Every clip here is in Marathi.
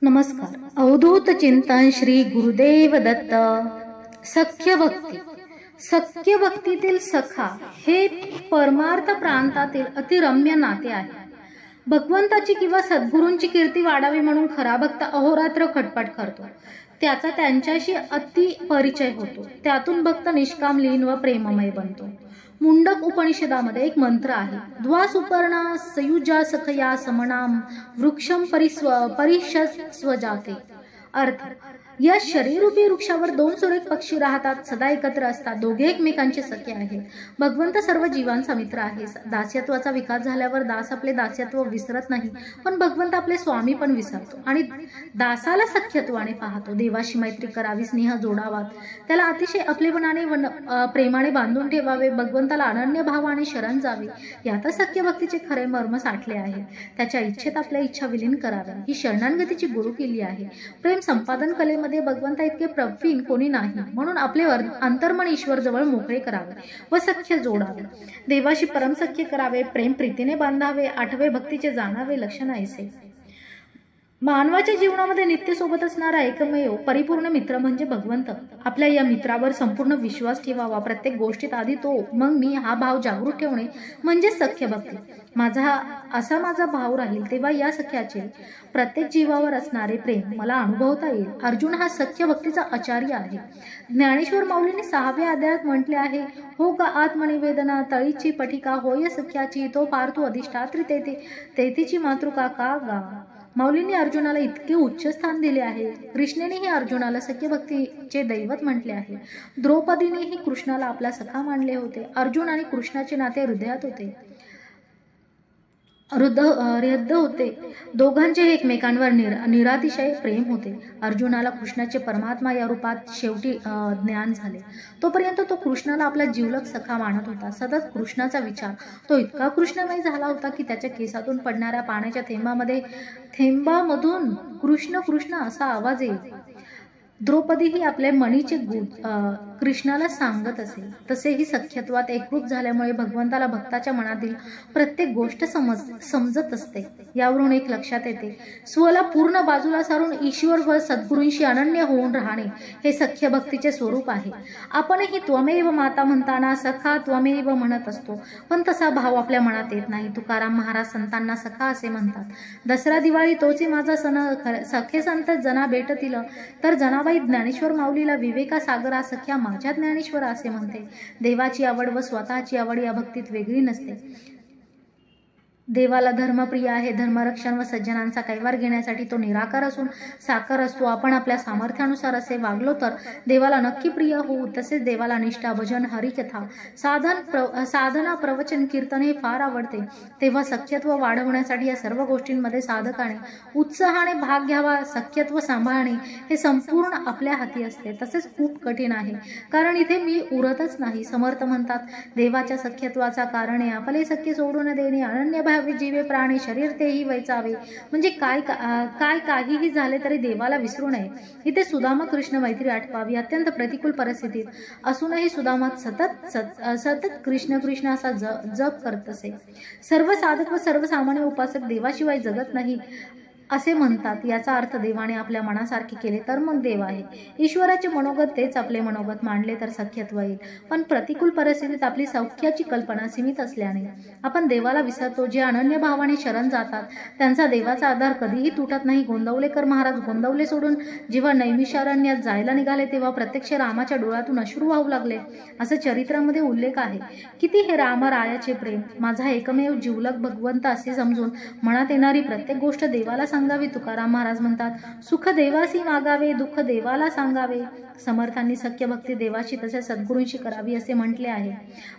नमस्कार. अवधूत चिंतन श्री गुरुदेव दत्त. सख्य भक्ती. सख्य भक्तीतील सखा हे परमार्थ प्रांतातील अतिरम्य नाते आहे. भगवंताची किंवा सद्गुरूंची कीर्ती वाढावी म्हणून खरा भक्त अहोरात्र खटपट करतो. त्याचा त्यांच्याशी अति परिचय होतो. त्यातून भक्त निष्काम, लीन व प्रेममय बनतो. मुंडक उपनिषदामध्ये एक मंत्र आहे. द्वा सुपर्णा सयुजा सखया समनाम वृक्षम परिषस्वजाते. अर्थ, या शरीररूपी वृक्षावर दोन सुरेख पक्षी राहतात, सदा एकत्र असतात, दोघे एकमेकांचे सखे आहेत. भगवंत सर्व जीवांचा मित्र आहे. दास्यत्वाचा विकास झाल्यावर दास आपले दास्यत्व विसरत नाही, पण भगवंत आपले स्वामी पण विसरतो आणि दासाला सख्यत्वाने पाहतो. देवाशी मैत्री करावी, स्नेह जोडावा, त्याला अतिशय आपलेपणाने प्रेमाने बांधून ठेवावे, भगवंताला अनन्य भावाने शरण जावे. यातच सख्य भक्तीचे खरे मर्म साठले आहे. त्याच्या इच्छेत आपल्या इच्छा विलीन कराव्या, ही शरणागतीची गुरुकिल्ली आहे. प्रेम संपादन कलेमध्ये भगवंता इतके प्रवीण कोणी नाही, म्हणून आपले अंतर्मन ईश्वर जवळ मोकळे करावे व सख्य जोडावे. देवाशी परमसख्य करावे, प्रेम प्रीतीने बांधावे. आठवे भक्तीचे जाणावे लक्षण ऐसे. मानवाच्या जीवनामध्ये नित्य सोबत असणारा एकमेव परिपूर्ण मित्र म्हणजे भगवंत. आपल्या या मित्रावर संपूर्ण विश्वास ठेवावा. प्रत्येक गोष्टीत आधी तो, मग मी हा भाव जागृत ठेवणे म्हणजे सख्य भक्ती. माझा भाव राहील तेव्हा या सख्याचे प्रत्येक जीवावर असणारे प्रेम मला अनुभवता येईल. अर्जुन हा सख्य भक्तीचा आचार्य आहे. ज्ञानेश्वर माऊलींनी 6व्या अध्यायात म्हटले आहे, हो गा आत्मनिवेदना तळीची पठिका होय सख्याची, तो पार्थू अधिष्ठात्री तेथीची मातृका का गा. माऊलींनी अर्जुनाला इतके उच्च स्थान दिले आहे. कृष्णेनेही अर्जुनाला सख्य भक्तीचे दैवत म्हटले आहे. द्रौपदीनेही कृष्णाला आपला सखा मानले होते. अर्जुन आणि कृष्णाचे नाते हृदयात होते, हृदय होते. दोघांचे एकमेकांवर निरातिशय प्रेम होते. अर्जुनाला कृष्णाचे परमात्मा या रूपात शेवटी ज्ञान झाले. तोपर्यंत तो कृष्णाला आपला जीवलग सखा मानत होता. सतत कृष्णाचा विचार. तो इतका कृष्णमय झाला होता की त्याच्या केसातून पडणाऱ्या पाण्याच्या थेंबामधून कृष्ण कृष्ण असा आवाज येईल. द्रौपदीही आपल्या मनीचे गुण कृष्णाला सांगत असे. तसेही सख्यत्वात एकरूप झाल्यामुळे भगवंताला भक्ताच्या मनातील प्रत्येक गोष्ट समजत असते. यावरून एक लक्षात येते, स्वला पूर्ण बाजूला सारून ईश्वर व सद्गुरूंशी अनन्य होऊन राहणे हे सख्य भक्तीचे स्वरूप आहे. आपणही त्वमेव माता म्हणताना सखा त्वमेव म्हणत असतो, पण तसा भाव आपल्या मनात येत नाही. तुकाराम महाराज संतांना सखा असे म्हणतात. दसरा दिवाळी तोची माझा सण, सखे संत जना भेटतील, तर जनाबाई ज्ञानेश्वर माऊलीला विवेका सागरा सख्या माझ्या ज्ञानेश्वर असे म्हणते. देवाची आवड व स्वतःची आवड या भक्तीत वेगळी नसते. देवाला धर्मप्रिय आहे. धर्मरक्षण व सज्जनांचा कैवार घेण्यासाठी तो निराकार असून साकार असतो. आपण आपल्या सामर्थ्यानुसार असे वागलो तर देवाला नक्की प्रिय होऊ. तसेच देवाला निष्ठा, भजन, हरिकथा, साधना, प्रवचन, कीर्तन हे फार आवडते. तेव्हा सख्यत्व वाढवण्यासाठी या सर्व गोष्टींमध्ये साधकाने उत्साहाने भाग घ्यावा. सख्यत्व सांभाळणे हे संपूर्ण आपल्या हाती असते. तसेच खूप कठीण आहे, कारण इथे मी उरतच नाही. समर्थ म्हणतात, देवाच्या सख्यत्वाचा कारणे आपले सख्य सोडून देणे, अनन्य भावी जीवे प्राणी शरीर तेही वैचावे. म्हणजे काहीही झाले तरी देवाला विसरू नये. इथे सुदामा कृष्ण मैत्री आठवावी. अत्यंत प्रतिकूल परिस्थितीत असूनही सुदामा सतत कृष्ण कृष्ण असा जप करत असे. सर्व साधक व सर्वसामान्य उपासक देवाशिवाय जगत नाही असे म्हणतात. याचा अर्थ देवाने आपल्या मनासारखे केले तर मग देव आहे. ईश्वराचे मनोगत तेच आपले मनोगत मांडले तर सख्यत्व येईल. पण प्रतिकूल परिस्थितीत आपली सौख्याची कल्पना सीमित असल्याने आपण देवाला विसरतो. जे अनन्य भावाने शरण जातात त्यांचा देवाचा आधार कधीही तुटत नाही. गोंदवलेकर महाराज गोंदवले सोडून जेव्हा नैमिषारण्यात जायला निघाले तेव्हा प्रत्यक्ष रामाच्या डोळ्यातून अश्रू वाहू लागले, असं चरित्रामध्ये उल्लेख आहे. किती हे रायाचे प्रेम. माझा एकमेव जीवलग भगवंत असे समजून मनात येणारी प्रत्येक गोष्ट देवाला सांगावी. तुकाराम महाराज म्हणतात, सुख देवासी मागावे, दुःख देवाला सांगावे. समर्थांनी सख्य भक्ती देवाशी तसेच सद्गुरूंशी करावी असे म्हटले आहे.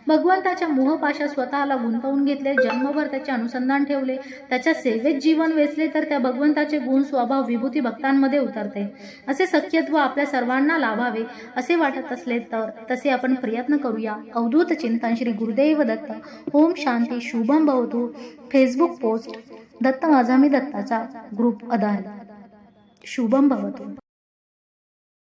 भगवंताच्या मोहपाशात स्वतःला गुंतवून घेतले, जन्मभर त्याचे अनुसंधान ठेवले, त्याच्या सेवेत जीवन वेचले तर त्या भगवंताचे गुण, स्वभाव, विभूती भक्तांमध्ये उतरते. असे सख्यत्व आपल्या सर्वांना लाभावे असे वाटत असले तर तसे आपण प्रयत्न करूया. अवधूत चिंतन श्री गुरुदेव दत्त. ओम शांती. शुभम भवतु. फेसबुक पोस्ट दत्त माझा मी दत्ताचा ग्रुप आधार. शुभम भवतु.